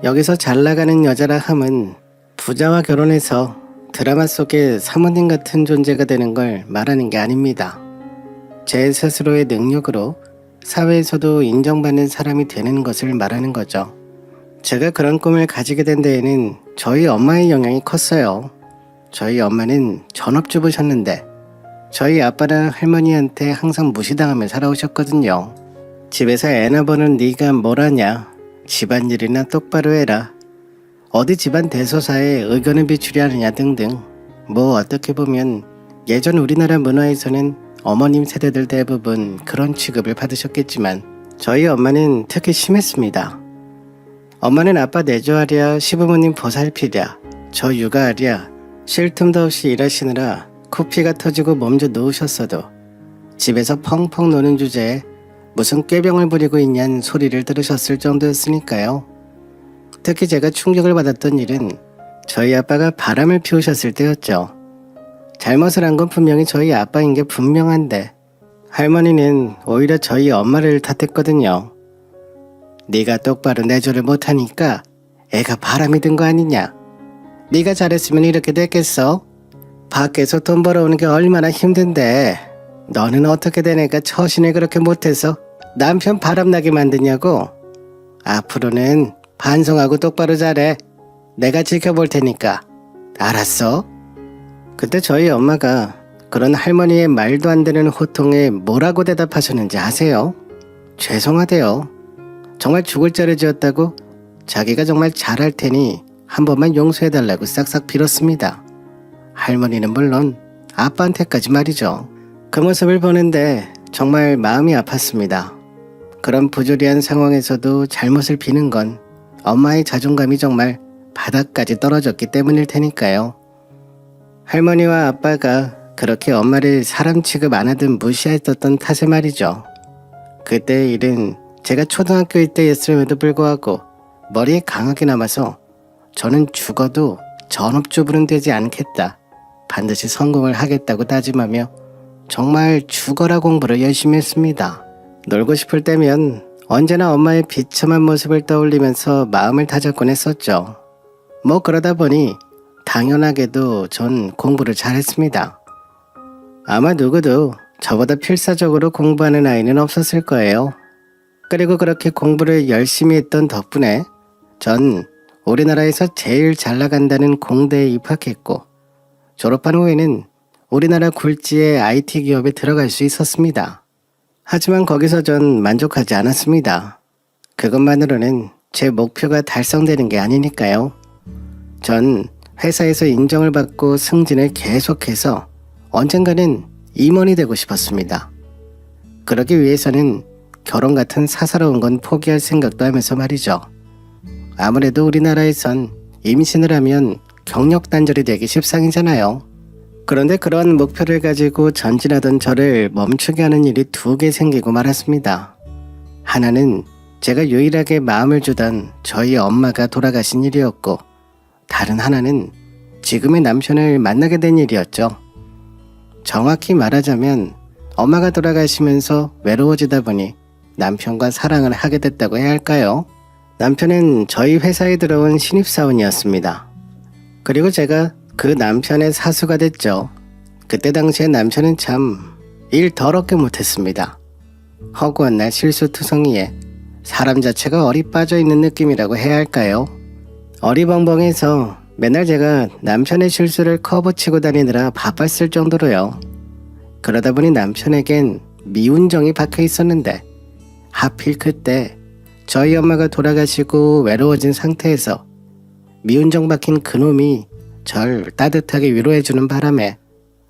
여기서 잘 나가는 여자라 함은 부자와 결혼해서 드라마 속의 사모님 같은 존재가 되는 걸 말하는 게 아닙니다. 제 스스로의 능력으로 사회에서도 인정받는 사람이 되는 것을 말하는 거죠. 제가 그런 꿈을 가지게 된 데에는 저희 엄마의 영향이 컸어요. 저희 엄마는 전업주부셨는데 저희 아빠랑 할머니한테 항상 무시당하며 살아오셨거든요. 집에서 애나 보는 네가 뭘 하냐, 집안일이나 똑바로 해라, 어디 집안 대소사에 의견을 비추려느냐 등등. 뭐 어떻게 보면 예전 우리나라 문화에서는 어머님 세대들 대부분 그런 취급을 받으셨겠지만 저희 엄마는 특히 심했습니다. 엄마는 아빠 내조하랴, 시부모님 보살피랴, 저 육아하랴, 쉴 틈도 없이 일하시느라 코피가 터지고 몸져 누우셨어도 집에서 펑펑 노는 주제에 무슨 꾀병을 부리고 있냐는 소리를 들으셨을 정도였으니까요. 특히 제가 충격을 받았던 일은 저희 아빠가 바람을 피우셨을 때였죠. 잘못을 한 건 분명히 저희 아빠인 게 분명한데 할머니는 오히려 저희 엄마를 탓했거든요. 네가 똑바로 내조를 못하니까 애가 바람이 든 거 아니냐. 네가 잘했으면 이렇게 됐겠어. 밖에서 돈 벌어오는 게 얼마나 힘든데 너는 어떻게 된 애가 처신을 그렇게 못해서 남편 바람나게 만드냐고. 앞으로는 반성하고 똑바로 잘해. 내가 지켜볼 테니까. 알았어? 그때 저희 엄마가 그런 할머니의 말도 안 되는 호통에 뭐라고 대답하셨는지 아세요? 죄송하대요. 정말 죽을 죄를 지었다고 자기가 정말 잘할 테니 한 번만 용서해달라고 싹싹 빌었습니다. 할머니는 물론 아빠한테까지 말이죠. 그 모습을 보는데 정말 마음이 아팠습니다. 그런 부조리한 상황에서도 잘못을 비는 건 엄마의 자존감이 정말 바닥까지 떨어졌기 때문일 테니까요. 할머니와 아빠가 그렇게 엄마를 사람 취급 안 하듯 무시했었던 탓에 말이죠. 그때의 일은 제가 초등학교일 때였음에도 불구하고 머리에 강하게 남아서 저는 죽어도 전업주부는 되지 않겠다, 반드시 성공을 하겠다고 다짐하며 정말 죽어라 공부를 열심히 했습니다. 놀고 싶을 때면 언제나 엄마의 비참한 모습을 떠올리면서 마음을 다잡곤 했었죠. 뭐 그러다 보니 당연하게도 전 공부를 잘했습니다. 아마 누구도 저보다 필사적으로 공부하는 아이는 없었을 거예요. 그리고 그렇게 공부를 열심히 했던 덕분에 전 우리나라에서 제일 잘 나간다는 공대에 입학했고 졸업한 후에는 우리나라 굴지의 IT 기업에 들어갈 수 있었습니다. 하지만 거기서 전 만족하지 않았습니다. 그것만으로는 제 목표가 달성되는 게 아니니까요. 전 회사에서 인정을 받고 승진을 계속해서 언젠가는 임원이 되고 싶었습니다. 그러기 위해서는 결혼 같은 사사로운 건 포기할 생각도 하면서 말이죠. 아무래도 우리나라에선 임신을 하면 경력 단절이 되기 십상이잖아요. 그런데 그런 목표를 가지고 전진하던 저를 멈추게 하는 일이 두 개 생기고 말았습니다. 하나는 제가 유일하게 마음을 주던 저희 엄마가 돌아가신 일이었고, 다른 하나는 지금의 남편을 만나게 된 일이었죠. 정확히 말하자면 엄마가 돌아가시면서 외로워지다 보니 남편과 사랑을 하게 됐다고 해야 할까요? 남편은 저희 회사에 들어온 신입사원이었습니다. 그리고 제가 그 남편의 사수가 됐죠. 그때 당시에 남편은 참 일 더럽게 못했습니다. 허구한 날 실수투성이에 사람 자체가 어리 빠져있는 느낌이라고 해야 할까요? 어리벙벙해서 맨날 제가 남편의 실수를 커버치고 다니느라 바빴을 정도로요. 그러다 보니 남편에겐 미운 정이 박혀 있었는데 하필 그때 저희 엄마가 돌아가시고 외로워진 상태에서 미운 정 박힌 그놈이 절 따뜻하게 위로해주는 바람에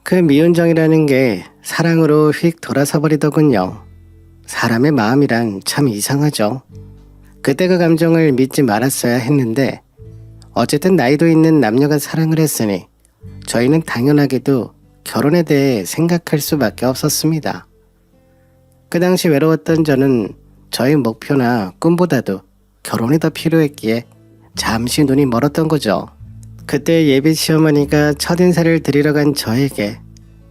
그 미운 정이라는 게 사랑으로 휙 돌아서 버리더군요. 사람의 마음이란 참 이상하죠. 그때 그 감정을 믿지 말았어야 했는데 어쨌든 나이도 있는 남녀가 사랑을 했으니 저희는 당연하게도 결혼에 대해 생각할 수밖에 없었습니다. 그 당시 외로웠던 저는 저의 목표나 꿈보다도 결혼이 더 필요했기에 잠시 눈이 멀었던 거죠. 그때 예비 시어머니가 첫인사를 드리러 간 저에게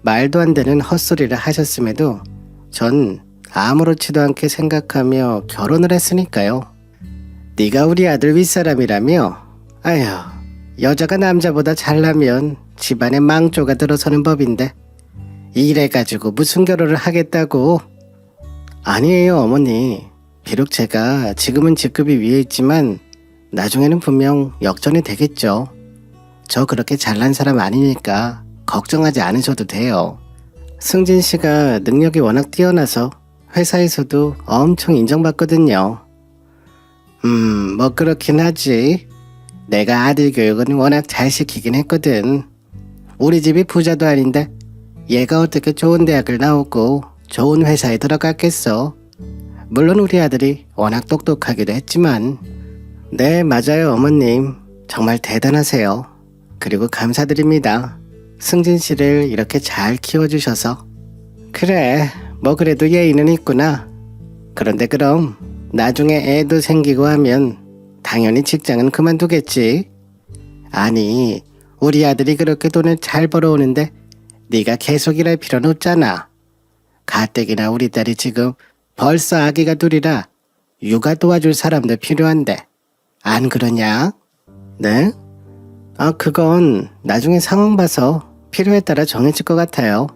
말도 안 되는 헛소리를 하셨음에도 전 아무렇지도 않게 생각하며 결혼을 했으니까요. 네가 우리 아들 윗사람이라며? 아휴, 여자가 남자보다 잘나면 집안에 망조가 들어서는 법인데 이래가지고 무슨 결혼을 하겠다고? 아니에요, 어머니. 비록 제가 지금은 직급이 위에 있지만 나중에는 분명 역전이 되겠죠. 저 그렇게 잘난 사람 아니니까 걱정하지 않으셔도 돼요. 승진 씨가 능력이 워낙 뛰어나서 회사에서도 엄청 인정받거든요. 뭐 그렇긴 하지. 내가 아들 교육은 워낙 잘 시키긴 했거든. 우리 집이 부자도 아닌데 얘가 어떻게 좋은 대학을 나오고 좋은 회사에 들어갔겠어. 물론 우리 아들이 워낙 똑똑하기도 했지만. 네, 맞아요, 어머님. 정말 대단하세요. 그리고 감사드립니다. 승진 씨를 이렇게 잘 키워주셔서. 그래, 뭐 그래도 예의는 있구나. 그런데 그럼 나중에 애도 생기고 하면 당연히 직장은 그만두겠지. 아니, 우리 아들이 그렇게 돈을 잘 벌어오는데 네가 계속 일할 필요는 없잖아. 가뜩이나 우리 딸이 지금 벌써 아기가 둘이라 육아 도와줄 사람도 필요한데 안 그러냐? 네? 그건 나중에 상황 봐서 필요에 따라 정해질 것 같아요.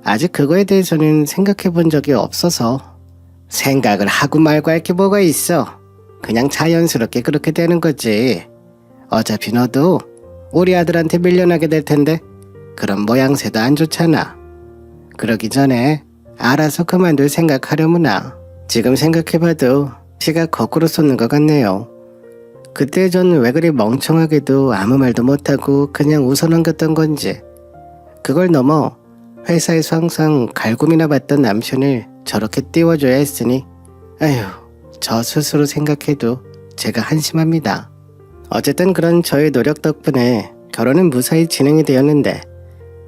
아직 그거에 대해서는 생각해 본 적이 없어서. 생각을 하고 말고 할 게 뭐가 있어. 그냥 자연스럽게 그렇게 되는 거지. 어차피 너도 우리 아들한테 밀려나게 될 텐데 그런 모양새도 안 좋잖아. 그러기 전에 알아서 그만둘 생각하려무나. 지금 생각해봐도 피가 거꾸로 솟는 것 같네요. 그때 전 왜 그리 멍청하게도 아무 말도 못하고 그냥 웃어 넘겼던 건지. 그걸 넘어 회사에서 항상 갈굼이나 받던 남편을 저렇게 띄워줘야 했으니 아휴, 저 스스로 생각해도 제가 한심합니다. 어쨌든 그런 저의 노력 덕분에 결혼은 무사히 진행이 되었는데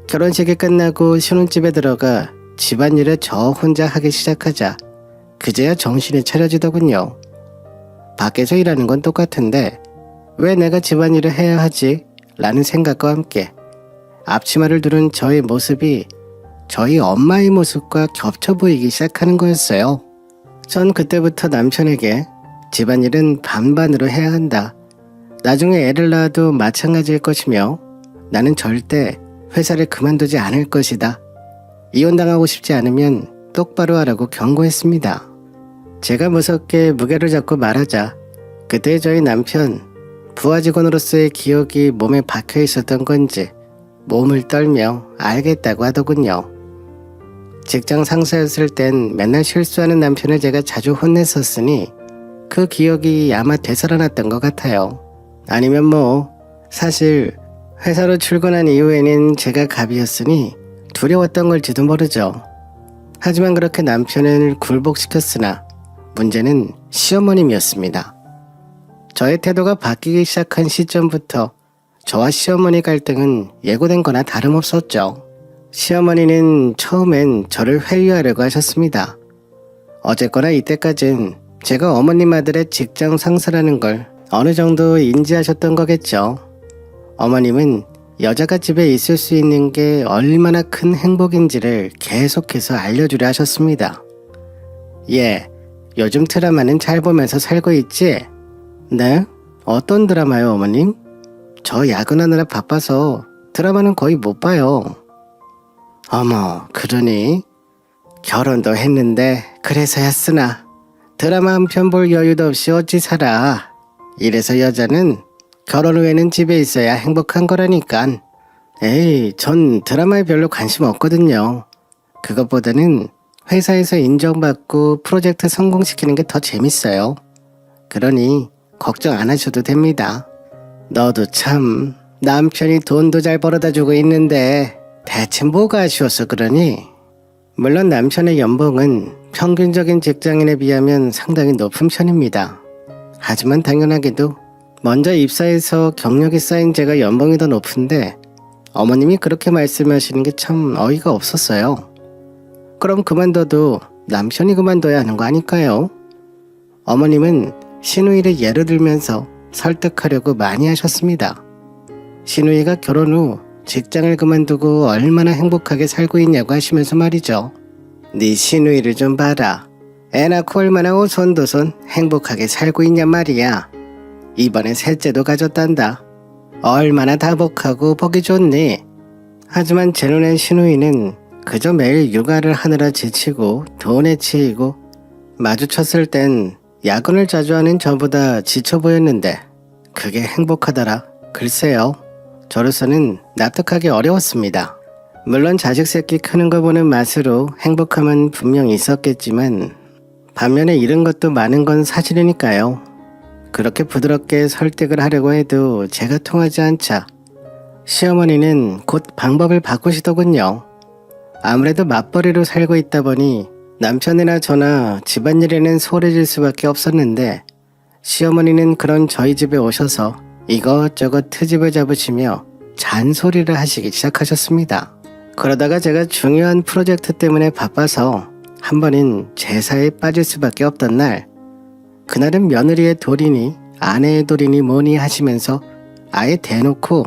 결혼식이 끝나고 신혼집에 들어가 집안일을 저 혼자 하기 시작하자 그제야 정신이 차려지더군요. 밖에서 일하는 건 똑같은데 왜 내가 집안일을 해야 하지? 라는 생각과 함께 앞치마를 두른 저의 모습이 저희 엄마의 모습과 겹쳐 보이기 시작하는 거였어요. 전 그때부터 남편에게 집안일은 반반으로 해야 한다. 나중에 애를 낳아도 마찬가지일 것이며 나는 절대 회사를 그만두지 않을 것이다. 이혼당하고 싶지 않으면 똑바로 하라고 경고했습니다. 제가 무섭게 무게를 잡고 말하자 그때 저희 남편 부하 직원으로서의 기억이 몸에 박혀 있었던 건지 몸을 떨며 알겠다고 하더군요. 직장 상사였을 땐 맨날 실수하는 남편을 제가 자주 혼냈었으니 그 기억이 아마 되살아났던 것 같아요. 아니면 뭐 사실 회사로 출근한 이후에는 제가 갑이었으니 두려웠던 걸지도 모르죠. 하지만 그렇게 남편을 굴복시켰으나 문제는 시어머님이었습니다. 저의 태도가 바뀌기 시작한 시점부터 저와 시어머니 갈등은 예고된 거나 다름없었죠. 시어머니는 처음엔 저를 회유하려고 하셨습니다. 어쨌거나 이때까진 제가 어머님 아들의 직장 상사라는 걸 어느 정도 인지하셨던 거겠죠. 어머님은 여자가 집에 있을 수 있는 게 얼마나 큰 행복인지를 계속해서 알려주려 하셨습니다. 예, 요즘 드라마는 잘 보면서 살고 있지? 네? 어떤 드라마요, 어머님? 저 야근하느라 바빠서 드라마는 거의 못 봐요. 어머, 그러니? 결혼도 했는데 그래서야 쓰나. 드라마 한 편 볼 여유도 없이 어찌 살아. 이래서 여자는 결혼 후에는 집에 있어야 행복한 거라니깐. 에이, 전 드라마에 별로 관심 없거든요. 그것보다는 회사에서 인정받고 프로젝트 성공시키는 게 더 재밌어요. 그러니 걱정 안 하셔도 됩니다. 너도 참 남편이 돈도 잘 벌어다 주고 있는데 대체 뭐가 아쉬워서 그러니? 물론 남편의 연봉은 평균적인 직장인에 비하면 상당히 높은 편입니다. 하지만 당연하게도 먼저 입사해서 경력이 쌓인 제가 연봉이 더 높은데 어머님이 그렇게 말씀하시는 게 참 어이가 없었어요. 그럼 그만둬도 남편이 그만둬야 하는 거 아닐까요? 어머님은 시누이를 예로 들면서 설득하려고 많이 하셨습니다. 시누이가 결혼 후 직장을 그만두고 얼마나 행복하게 살고 있냐고 하시면서 말이죠. 네 시누이를 좀 봐라. 애 낳고 얼마나 오손도손 행복하게 살고 있냔 말이야. 이번에 셋째도 가졌단다. 얼마나 다복하고 보기 좋니? 하지만 제 눈엔 신우이는 그저 매일 육아를 하느라 지치고 돈에 치이고 마주쳤을 땐 야근을 자주 하는 저보다 지쳐 보였는데 그게 행복하더라. 글쎄요. 저로서는 납득하기 어려웠습니다. 물론 자식 새끼 크는 거 보는 맛으로 행복함은 분명 있었겠지만 반면에 잃은 것도 많은 건 사실이니까요. 그렇게 부드럽게 설득을 하려고 해도 제가 통하지 않자 시어머니는 곧 방법을 바꾸시더군요. 아무래도 맞벌이로 살고 있다 보니 남편이나 저나 집안일에는 소홀해질 수밖에 없었는데 시어머니는 그런 저희 집에 오셔서 이것저것 트집을 잡으시며 잔소리를 하시기 시작하셨습니다. 그러다가 제가 중요한 프로젝트 때문에 바빠서 한 번은 제사에 빠질 수밖에 없던 날, 그날은 며느리의 돌이니 아내의 돌이니 뭐니 하시면서 아예 대놓고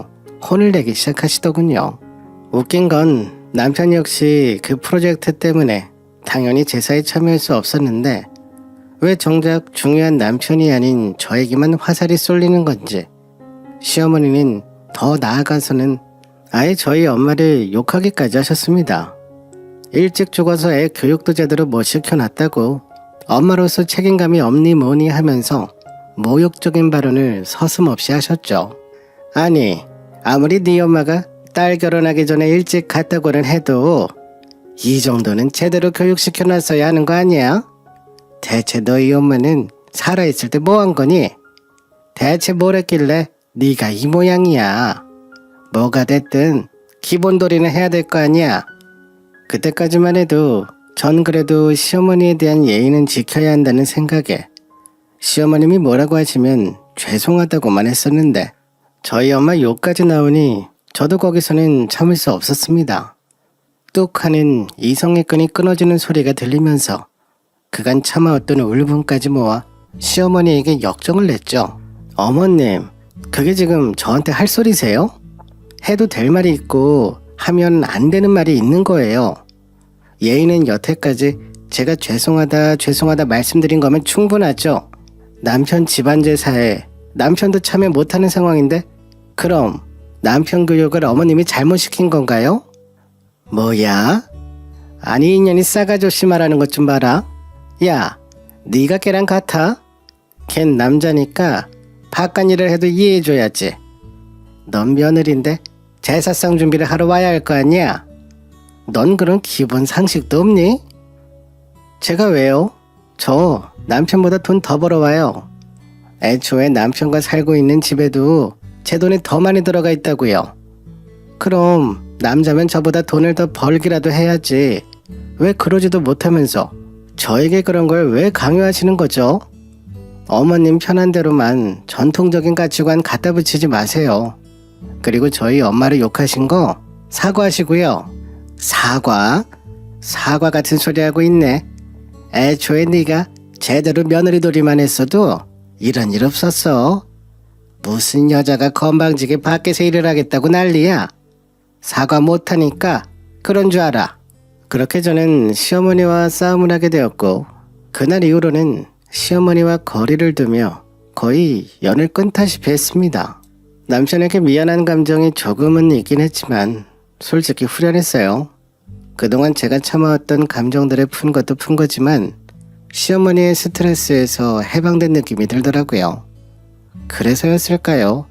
혼을 내기 시작하시더군요. 웃긴 건 남편 역시 그 프로젝트 때문에 당연히 제사에 참여할 수 없었는데 왜 정작 중요한 남편이 아닌 저에게만 화살이 쏠리는 건지 시어머니는 더 나아가서는 아예 저희 엄마를 욕하기까지 하셨습니다. 일찍 죽어서 애 교육도 제대로 못 시켜놨다고 엄마로서 책임감이 없니 뭐니 하면서 모욕적인 발언을 서슴없이 하셨죠. 아니, 아무리 네 엄마가 딸 결혼하기 전에 일찍 갔다고는 해도 이 정도는 제대로 교육시켜놨어야 하는 거 아니야? 대체 너희 엄마는 살아있을 때 뭐 한 거니? 대체 뭘 했길래 네가 이 모양이야? 뭐가 됐든 기본도리는 해야 될 거 아니야? 그때까지만 해도 전 그래도 시어머니에 대한 예의는 지켜야 한다는 생각에 시어머님이 뭐라고 하시면 죄송하다고만 했었는데 저희 엄마 욕까지 나오니 저도 거기서는 참을 수 없었습니다. 뚝 하는 이성의 끈이 끊어지는 소리가 들리면서 그간 참아왔던 울분까지 모아 시어머니에게 역정을 냈죠. 어머님, 그게 지금 저한테 할 소리세요? 해도 될 말이 있고 하면 안 되는 말이 있는 거예요. 예의는 여태까지 제가 죄송하다 말씀드린 거면 충분하죠. 남편 집안 제사에 남편도 참여 못하는 상황인데 그럼 남편 교육을 어머님이 잘못시킨 건가요? 뭐야? 아니 이년이 싸가지 없이 말하는 것 좀 봐라. 야, 네가 걔랑 같아? 걘 남자니까 바깥 일을 해도 이해해줘야지. 넌 며느리인데 제사상 준비를 하러 와야 할 거 아니야? 넌 그런 기본 상식도 없니? 제가 왜요? 저 남편보다 돈 더 벌어와요. 애초에 남편과 살고 있는 집에도 제 돈이 더 많이 들어가 있다고요. 그럼 남자면 저보다 돈을 더 벌기라도 해야지. 왜 그러지도 못하면서 저에게 그런 걸 왜 강요하시는 거죠? 어머님 편한 대로만 전통적인 가치관 갖다 붙이지 마세요. 그리고 저희 엄마를 욕하신 거 사과하시고요. 사과? 사과 같은 소리 하고 있네. 애초에 네가 제대로 며느리돌이만 했어도 이런 일 없었어. 무슨 여자가 건방지게 밖에서 일을 하겠다고 난리야. 사과 못하니까 그런 줄 알아. 그렇게 저는 시어머니와 싸움을 하게 되었고 그날 이후로는 시어머니와 거리를 두며 거의 연을 끊다시피 했습니다. 남편에게 미안한 감정이 조금은 있긴 했지만 솔직히 후련했어요. 그동안 제가 참아왔던 감정들을 푼 것도 푼 거지만 시어머니의 스트레스에서 해방된 느낌이 들더라고요. 그래서였을까요?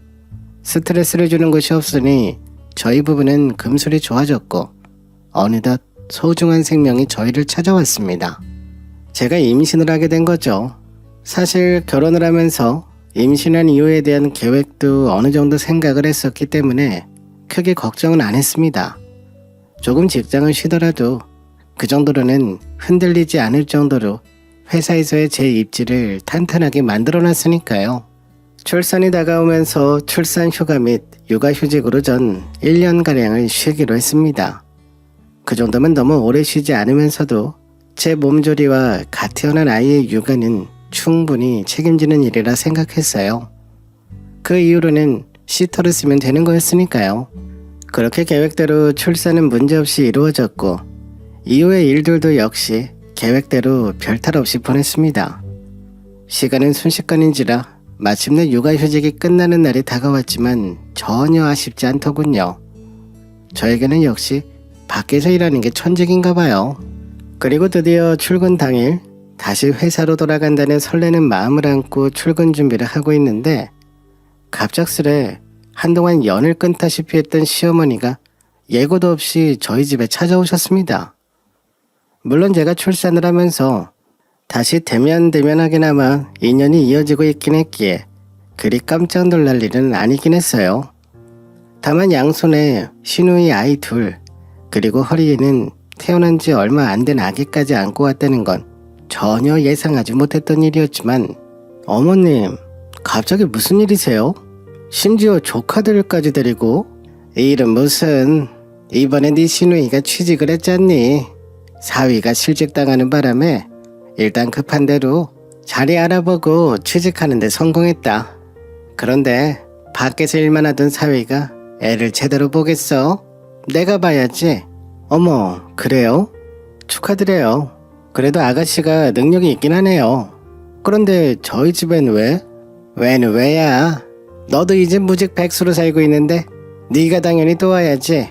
스트레스를 주는 곳이 없으니 저희 부부는 금술이 좋아졌고 어느덧 소중한 생명이 저희를 찾아왔습니다. 제가 임신을 하게 된 거죠. 사실 결혼을 하면서 임신한 이후에 대한 계획도 어느 정도 생각을 했었기 때문에 크게 걱정은 안 했습니다. 조금 직장을 쉬더라도 그 정도로는 흔들리지 않을 정도로 회사에서의 제 입지를 탄탄하게 만들어놨으니까요. 출산이 다가오면서 출산 휴가 및 육아 휴직으로 전 1년가량을 쉬기로 했습니다. 그 정도면 너무 오래 쉬지 않으면서도 제 몸조리와 갓 태어난 아이의 육아는 충분히 책임지는 일이라 생각했어요. 그 이후로는 시터를 쓰면 되는 거였으니까요. 그렇게 계획대로 출산은 문제없이 이루어졌고 이후의 일들도 역시 계획대로 별탈 없이 보냈습니다. 시간은 순식간인지라 마침내 육아휴직이 끝나는 날이 다가왔지만 전혀 아쉽지 않더군요. 저에게는 역시 밖에서 일하는 게 천직인가 봐요. 그리고 드디어 출근 당일 다시 회사로 돌아간다는 설레는 마음을 안고 출근 준비를 하고 있는데 갑작스레 한동안 연을 끊다시피 했던 시어머니가 예고도 없이 저희 집에 찾아오셨습니다. 물론 제가 출산을 하면서 다시 대면대면하게나마 인연이 이어지고 있긴 했기에 그리 깜짝 놀랄 일은 아니긴 했어요. 다만 양손에 시누이 아이 둘, 그리고 허리에는 태어난 지 얼마 안 된 아기까지 안고 왔다는 건 전혀 예상하지 못했던 일이었지만 어머님, 갑자기 무슨 일이세요? 심지어 조카들까지 데리고? 이 일은 무슨, 이번에 네 시누이가 취직을 했잖니. 사위가 실직당하는 바람에 일단 급한 대로 자리 알아보고 취직하는 데 성공했다. 그런데 밖에서 일만 하던 사위가 애를 제대로 보겠어? 내가 봐야지. 어머, 그래요? 축하드려요. 그래도 아가씨가 능력이 있긴 하네요. 그런데 저희 집엔 왜? 왜는 왜야? 너도 이제 무직 백수로 살고 있는데 네가 당연히 도와야지.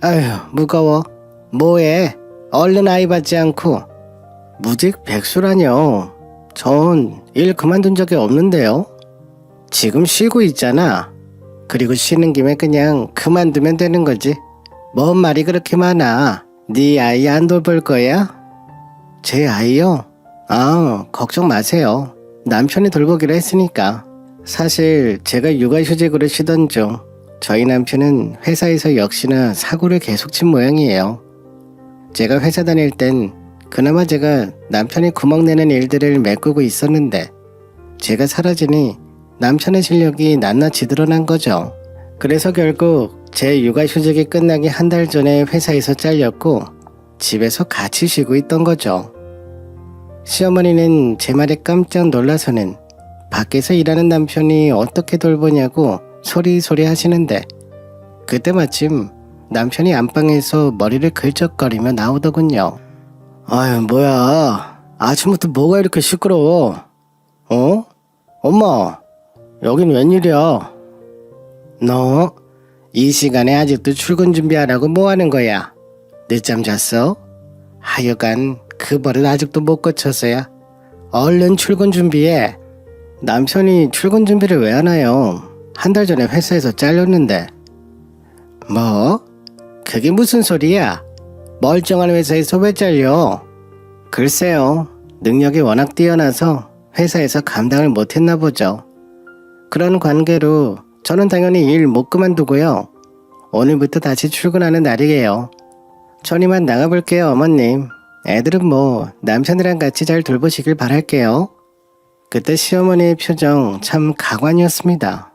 아휴, 무거워. 뭐해? 얼른 아이 받지 않고. 무직 백수라뇨. 전 일 그만둔 적이 없는데요. 지금 쉬고 있잖아. 그리고 쉬는 김에 그냥 그만두면 되는 거지. 뭔 말이 그렇게 많아. 네 아이 안 돌볼 거야? 제 아이요? 아, 걱정 마세요. 남편이 돌보기로 했으니까. 사실 제가 육아휴직으로 쉬던 중 저희 남편은 회사에서 역시나 사고를 계속 친 모양이에요. 제가 회사 다닐 땐 그나마 제가 남편이 구멍내는 일들을 메꾸고 있었는데 제가 사라지니 남편의 실력이 낱낱이 드러난 거죠. 그래서 결국 제 육아휴직이 끝나기 한 달 전에 회사에서 잘렸고 집에서 같이 쉬고 있던 거죠. 시어머니는 제 말에 깜짝 놀라서는 밖에서 일하는 남편이 어떻게 돌보냐고 소리소리 하시는데 그때 마침 남편이 안방에서 머리를 긁적거리며 나오더군요. 아유, 뭐야. 아침부터 뭐가 이렇게 시끄러워? 어? 엄마, 여긴 웬일이야? 너 이 시간에 아직도 출근 준비하라고 뭐 하는 거야? 늦잠 잤어? 하여간 그 버릇 아직도 못 고쳐서야. 얼른 출근 준비해. 남편이 출근 준비를 왜 하나요? 한 달 전에 회사에서 잘렸는데. 뭐? 그게 무슨 소리야? 멀쩡한 회사에서 왜 잘려? 글쎄요. 능력이 워낙 뛰어나서 회사에서 감당을 못했나 보죠. 그런 관계로 저는 당연히 일 못 그만두고요. 오늘부터 다시 출근하는 날이에요. 전 이만 나가볼게요, 어머님. 애들은 뭐 남편이랑 같이 잘 돌보시길 바랄게요. 그때 시어머니의 표정 참 가관이었습니다.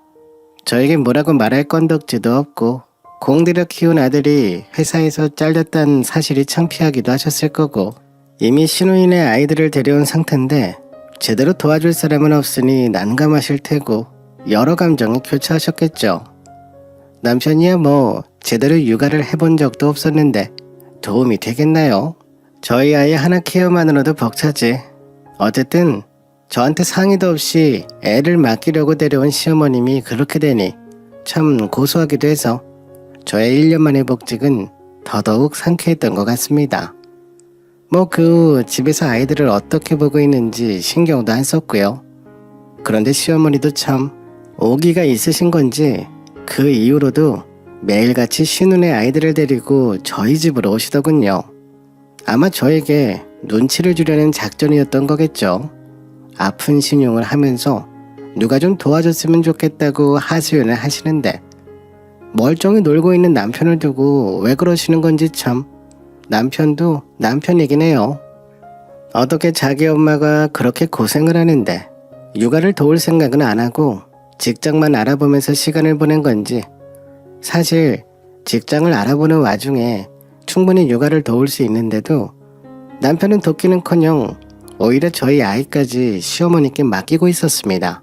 저에게 뭐라고 말할 건덕지도 없고 공들여 키운 아들이 회사에서 잘렸다는 사실이 창피하기도 하셨을 거고 이미 시누이네 아이들을 데려온 상태인데 제대로 도와줄 사람은 없으니 난감하실 테고 여러 감정이 교차하셨겠죠. 남편이야 뭐 제대로 육아를 해본 적도 없었는데 도움이 되겠나요? 저희 아이 하나 케어만으로도 벅차지. 어쨌든 저한테 상의도 없이 애를 맡기려고 데려온 시어머님이 그렇게 되니 참 고소하기도 해서 저의 1년 만의 복직은 더더욱 상쾌했던 것 같습니다. 뭐 그 집에서 아이들을 어떻게 보고 있는지 신경도 안 썼고요. 그런데 시어머니도 참 오기가 있으신 건지 그 이후로도 매일같이 신혼의 아이들을 데리고 저희 집으로 오시더군요. 아마 저에게 눈치를 주려는 작전이었던 거겠죠. 아픈 신용을 하면서 누가 좀 도와줬으면 좋겠다고 하소연을 하시는데 멀쩡히 놀고 있는 남편을 두고 왜 그러시는 건지 참 남편도 남편이긴 해요. 어떻게 자기 엄마가 그렇게 고생을 하는데 육아를 도울 생각은 안 하고 직장만 알아보면서 시간을 보낸 건지 사실 직장을 알아보는 와중에 충분히 육아를 도울 수 있는데도 남편은 돕기는커녕 오히려 저희 아이까지 시어머니께 맡기고 있었습니다.